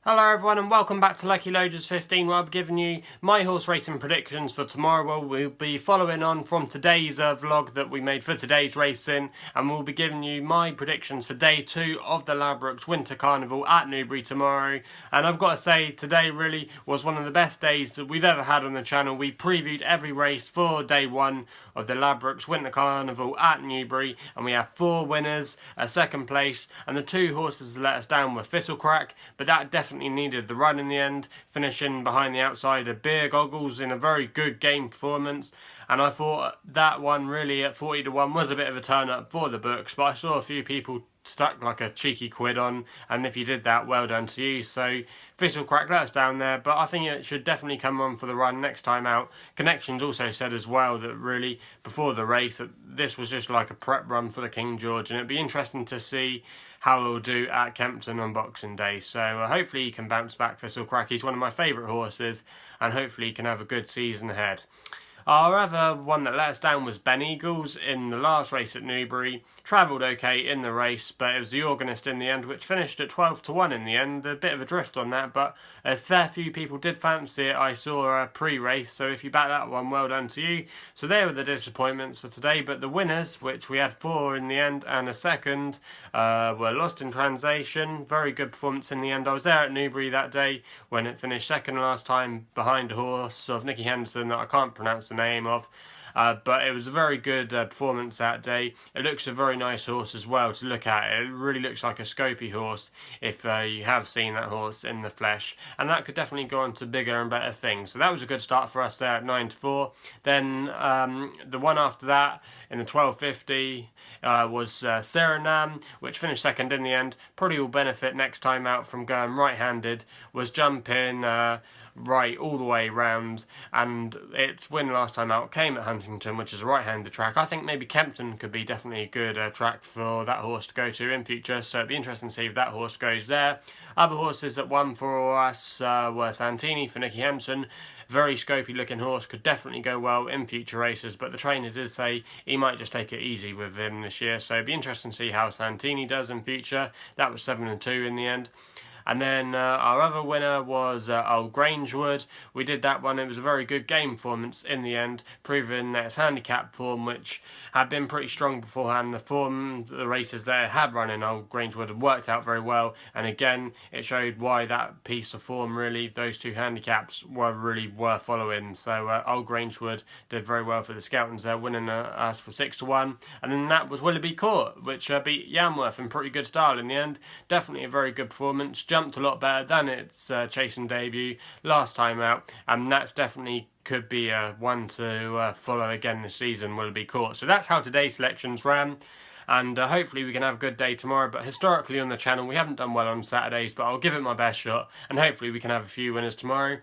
Hello everyone and welcome back to Lucky Loaders 15, where I'll be giving you my horse racing predictions for tomorrow. We'll be following on from today's vlog that we made for today's racing, and we'll be giving you my predictions for day 2 of the Ladbrokes Winter Carnival at Newbury tomorrow. And I've got to say, today really was one of the best days that we've ever had on the channel. We previewed every race for day 1 of the Ladbrokes Winter Carnival at Newbury, and we have 4 winners, a second place, and the 2 horses that let us down were Thistlecrack, but that definitely needed the run in the end, finishing behind the outside of Beer Goggles in a very good game performance. And I thought that one really at 40 to 1 was a bit of a turn up for the books, but I saw a few people stuck like a cheeky quid on, and if you did that, well done to you. So Thistlecrack let us down there, but I think it should definitely come on for the run next time out. Connections also said as well that really before the race that this was just like a prep run for the King George, and it'd be interesting to see how he'll do at Kempton on Boxing Day. So hopefully he can bounce back. Thistlecrack, he's one of my favourite horses, and hopefully he can have a good season ahead. Our other one that let us down was Ben Eagles in the last race at Newbury. Travelled okay in the race, but it was the organist in the end which finished at 12 to 1 in the end. A bit of a drift on that, but a fair few people did fancy it. I saw a pre-race, so if you back that one, well done to you. So they were the disappointments for today, but the winners, which we had 4 in the end and a second, were Lost in Translation. Very good performance in the end. I was there at Newbury that day when it finished second last time behind a horse of Nicky Henderson that I can't pronounce the name of. But it was a very good performance that day. It looks a very nice horse as well to look at. It really looks like a Scopy horse if you have seen that horse in the flesh, and that could definitely go on to bigger and better things. So that was a good start for us there at 9 to 4. Then the one after that in the 12.50 was Suriname, which finished second in the end. Probably will benefit next time out from going right-handed. Was jumping right all the way round, and its win last time out came at Huntington, which is a right-handed track. I think maybe Kempton could be definitely a good track for that horse to go to in future, so it'd be interesting to see if that horse goes there. Other horses that won for us were Santini for Nicky Henderson. Very scopy looking horse, could definitely go well in future races, but the trainer did say he might just take it easy with him this year, so it'd be interesting to see how Santini does in future. That was 7 and 2 in the end. And then our other winner was Old Grangewood. We did that one. It was a very good game performance in the end, proving that its handicap form, which had been pretty strong beforehand, the races that it had run in Old Grangewood had worked out very well. And again, it showed why that piece of form, really, those 2 handicaps were really worth following. So Old Grangewood did very well for the Scoutons there, winning us for 6 to 1. And then that was Willoughby Court, which beat Yamworth in pretty good style in the end. Definitely a very good performance. Jumped a lot better than its chasing debut last time out, and that's definitely could be one to follow again this season, Willoughby Court. So that's how today's selections ran, and hopefully we can have a good day tomorrow. But historically on the channel we haven't done well on Saturdays, but I'll give it my best shot, and hopefully we can have a few winners tomorrow.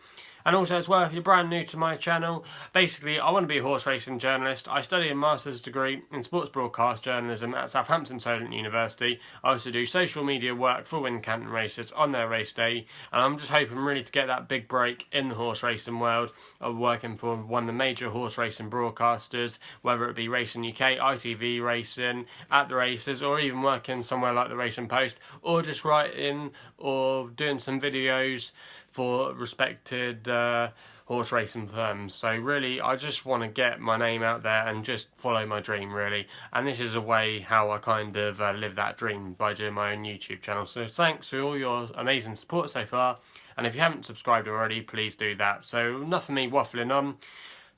And also as well, if you're brand new to my channel, basically I want to be a horse racing journalist. I study a master's degree in sports broadcast journalism at Southampton Solent University. I also do social media work for Wincanton Racers on their race day, and I'm just hoping really to get that big break in the horse racing world of working for one of the major horse racing broadcasters, whether it be Racing UK, ITV Racing, at the races, or even working somewhere like the Racing Post, or just writing or doing some videos for respected horse racing firms. So really I just want to get my name out there and just follow my dream, really, and this is a way how I kind of live that dream, by doing my own YouTube channel. So thanks for all your amazing support so far, and if you haven't subscribed already, please do that. So enough of me waffling on.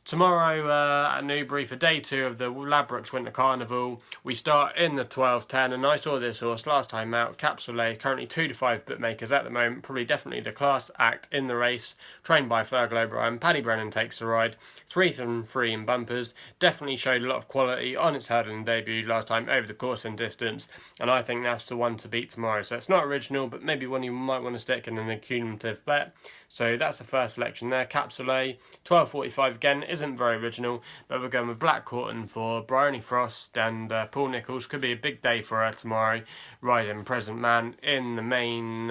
Tomorrow at Newbury for day 2 of the Ladbrokes Winter Carnival, we start in the 12.10, and I saw this horse last time out, Soleil, currently 2 to 5 bookmakers at the moment, probably definitely the class act in the race, trained by Fergal O'Brien. Paddy Brennan takes the ride, 3 and 3 in bumpers, definitely showed a lot of quality on its hurdling debut last time over the course and distance, and I think that's the one to beat tomorrow. So it's not original, but maybe one you might want to stick in an accumulative bet. So that's the first selection there. Soleil, 12.45 again, isn't very original, but we're going with Black Corton for Bryony Frost and Paul Nicholls. Could be a big day for her tomorrow, riding Present Man in the main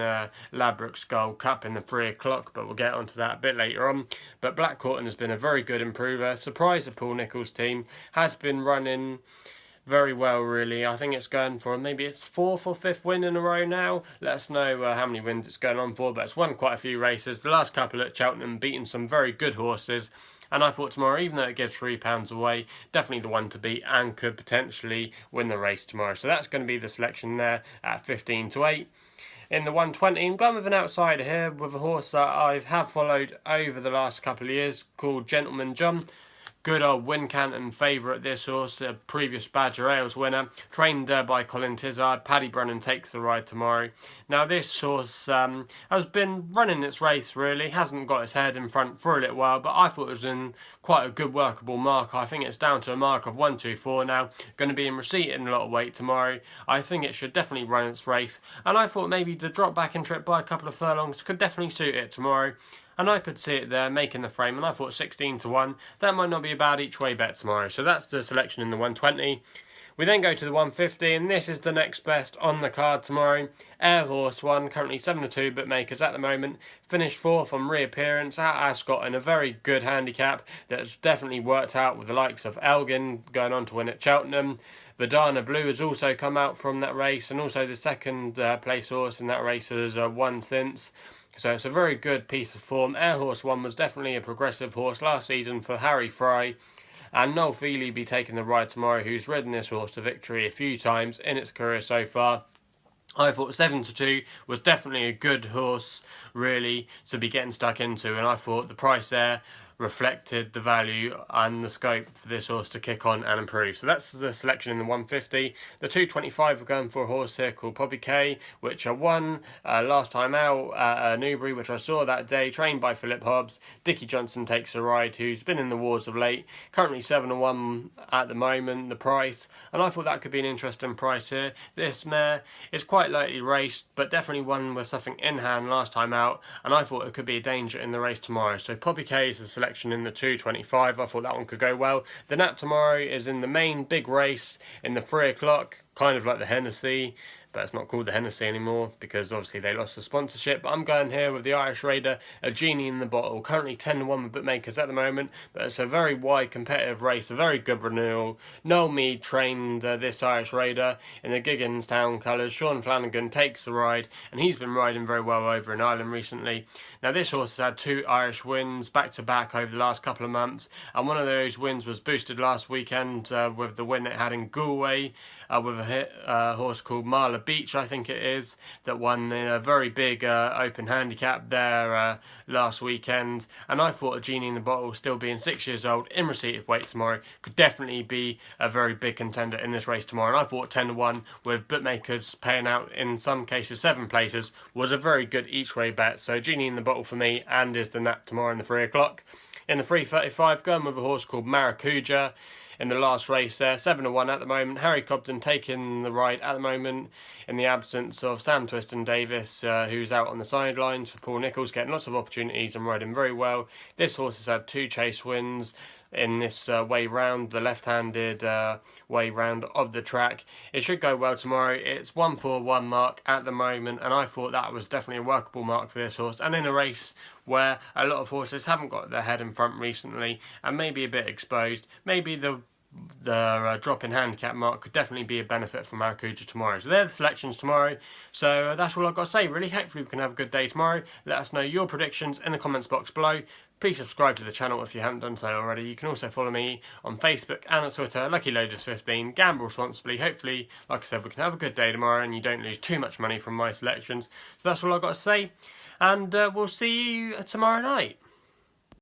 Ladbrokes Gold Cup in the 3 o'clock, but we'll get onto that a bit later on. But Black Corton has been a very good improver. Surprise the Paul Nicholls team, has been running very well, really. I think it's going for maybe its 4th or 5th win in a row now. Let us know how many wins it's going on for, but it's won quite a few races. The last couple at Cheltenham, beating some very good horses. And I thought tomorrow, even though it gives £3 away, definitely the one to beat and could potentially win the race tomorrow. So that's going to be the selection there at 15-8. In the 120, I'm going with an outsider here with a horse that I have followed over the last couple of years called Gentleman John. Good old Wincanton favourite, this horse, a previous Badger Ales winner, trained by Colin Tizard. Paddy Brennan takes the ride tomorrow. Now this horse has been running its race really, hasn't got its head in front for a little while, but I thought it was in quite a good workable mark. I think it's down to a mark of 124 now, going to be in receipt in a lot of weight tomorrow. I think it should definitely run its race, and I thought maybe the drop back in trip by a couple of furlongs could definitely suit it tomorrow. And I could see it there making the frame, and I thought 16-1, that might not be a bad each way bet tomorrow. So that's the selection in the 120. We then go to the 150, and this is the next best on the card tomorrow. Air Horse 1, currently 7-2 bookmakers at the moment, finished 4th on reappearance at Ascot in a very good handicap that's definitely worked out with the likes of Elgin going on to win at Cheltenham. Verdana Blue has also come out from that race, and also the second place horse in that race has won since. So it's a very good piece of form. Air Horse 1 was definitely a progressive horse last season for Harry Fry. And Noel Feely be taking the ride tomorrow, who's ridden this horse to victory a few times in its career so far. I thought 7-2 was definitely a good horse, really, to be getting stuck into. And I thought the price there reflected the value and the scope for this horse to kick on and improve. So that's the selection in the 150. The 225 are going for a horse here called Poppy K, which I won last time out at Newbury, which I saw that day, trained by Philip Hobbs. Dickie Johnson takes a ride, who's been in the wars of late, currently 7-1 at the moment, the price, and I thought that could be an interesting price here. This mare is quite lightly raced, but definitely one with something in hand last time out, and I thought it could be a danger in the race tomorrow. So Poppy K is the selection in the 225. I thought that one could go well. The nap tomorrow is in the main big race in the 3 o'clock, kind of like the Hennessy, but it's not called the Hennessy anymore because obviously they lost the sponsorship. But I'm going here with the Irish Raider, a Genie in the bottle, currently 10-1 with bookmakers at the moment, but it's a very wide competitive race, a very good renewal. Noel Mead trained this Irish Raider in the Gigginstown colours. Sean Flanagan takes the ride, and he's been riding very well over in Ireland recently. Now this horse has had 2 Irish wins back to back over the last couple of months, and one of those wins was boosted last weekend with the win it had in Galway with a horse called Marla Beach, I think it is, that won in a very big open handicap there last weekend. And I thought a Genie in the bottle, still being 6 years old, in receipt of weight tomorrow, could definitely be a very big contender in this race tomorrow. And I thought 10-1 with bookmakers paying out in some cases 7 places was a very good each way bet. So Genie in the bottle for me, and is the nap tomorrow in the 3 o'clock. In the 335, going with a horse called Marracudja. In the last race there, 7-1 at the moment. Harry Cobden taking the ride at the moment in the absence of Sam Twiston Davis, who's out on the sidelines for Paul Nicholls, getting lots of opportunities and riding very well. This horse has had 2 chase wins in this way round, the left-handed way round of the track. It should go well tomorrow. It's 141 mark at the moment, and I thought that was definitely a workable mark for this horse. And in a race where a lot of horses haven't got their head in front recently and maybe a bit exposed, maybe the drop in handicap mark could definitely be a benefit for Marracudja tomorrow. So they're the selections tomorrow. So that's all I've got to say really. Hopefully we can have a good day tomorrow. Let us know your predictions in the comments box below. Please subscribe to the channel if you haven't done so already. You can also follow me on Facebook and on Twitter, LuckyLoaders15. Gamble responsibly. Hopefully, like I said, we can have a good day tomorrow and you don't lose too much money from my selections. So that's all I've got to say, and we'll see you tomorrow night.